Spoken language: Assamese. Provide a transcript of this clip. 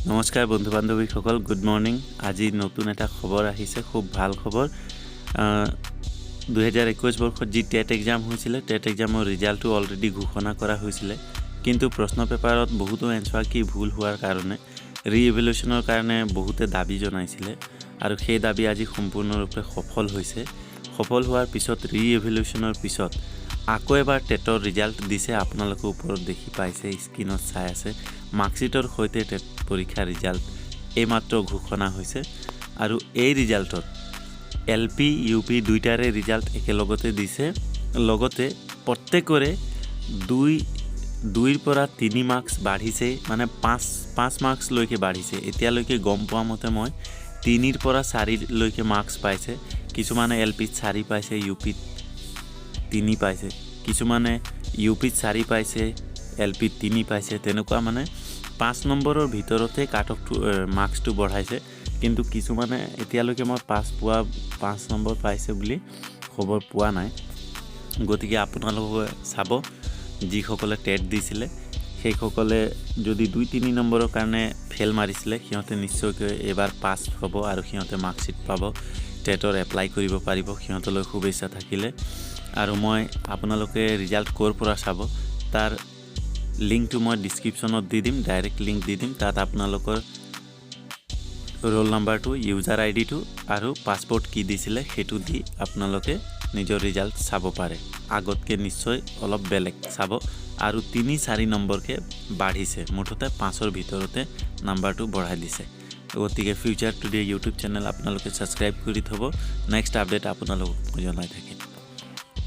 নমস্কাৰ বন্ধু বান্ধৱীসকল, গুড মৰ্নিং। আজি নতুন এটা খবৰ আহিছে, খুব ভাল খবৰ। 2021 বৰ্ষত যি টেট এক্সাম হৈছিলে, টেট এক্সামৰ ৰিজাল্টটো অলৰেডি ঘোষণা কৰা হৈছিলে, কিন্তু প্ৰশ্ন পেপাৰত বহুতো এনচাৰ কি ভুল হোৱাৰ কাৰণে ৰিএভেলুশ্যনৰ কাৰণে বহুতে দাবী জনাইছিলে আৰু সেই দাবী আজি সম্পূৰ্ণৰূপে সফল হৈছে। সফল হোৱাৰ পিছত ৰিএভেলুশ্যনৰ পিছত আকৌ এবাৰ টেটৰ ৰিজাল্ট দিছে। আপোনালোকে ওপৰত দেখি পাইছে, স্ক্ৰীনত চাই আছে। মাৰ্কশ্বিটৰ সৈতে টেট পৰীক্ষাৰ ৰিজাল্ট এইমাত্ৰ ঘোষণা হৈছে আৰু এই ৰিজাল্টত LP UP দুইটাৰে ৰিজাল্ট একেলগতে দিছে। লগতে প্ৰত্যেকৰে দুইৰ পৰা 3 মাৰ্কছ বাঢ়িছে, মানে 5 মাৰ্কছলৈকে বাঢ়িছে। এতিয়ালৈকে গম পোৱা মতে মই 3ৰ পৰা 4লৈকে মাৰ্কছ পাইছে। কিছুমানে LPত 4 পাইছে, UPত 3 পাইছে, কিছুমানে UPত 4 পাইছে, LPত 3 পাইছে। তেনেকুৱা মানে 5 নম্বৰৰ ভিতৰতে কাট অফটো মাৰ্কছটো বঢ়াইছে। কিন্তু কিছুমানে এতিয়ালৈকে মই 5 নম্বৰ পাইছে বুলি খবৰ পোৱা নাই। গতিকে আপোনালোকে চাব, যিসকলে টেট দিছিলে সেইসকলে যদি 2-3 নম্বৰৰ কাৰণে ফেল মাৰিছিলে, সিহঁতে নিশ্চয়কৈ এবাৰ পাছ হ'ব আৰু সিহঁতে মাৰ্কশ্বিট পাব, টেটৰ এপ্লাই কৰিব পাৰিব। সিহঁতলৈ শুভেচ্ছা থাকিলে। আৰু মই আপোনালোকে ৰিজাল্ট ক'ৰ পৰা চাব তাৰ লিংকটো মই ডিছক্ৰিপশ্যনত দি দিম, ডাইৰেক্ট লিংক দি দিম। তাত আপোনালোকৰ ৰোল নাম্বাৰটো, ইউজাৰ আইডিটো আৰু পাছপৰ্ট কি দিছিলে সেইটো দি আপোনালোকে নিজৰ ৰিজাল্ট চাব পাৰে। আগতকৈ নিশ্চয় অলপ বেলেগ চাব আৰু 3-4 নম্বৰকৈ বাঢ়িছে। মুঠতে 5ৰ ভিতৰতে নাম্বাৰটো বঢ়াই দিছে। গতিকে ফিউচাৰ টুডে ইউটিউব চেনেল আপোনালোকে ছাবস্ক্ৰাইব কৰি থ'ব। নেক্সট আপডেট আপোনালোকক জনাই থাকিম।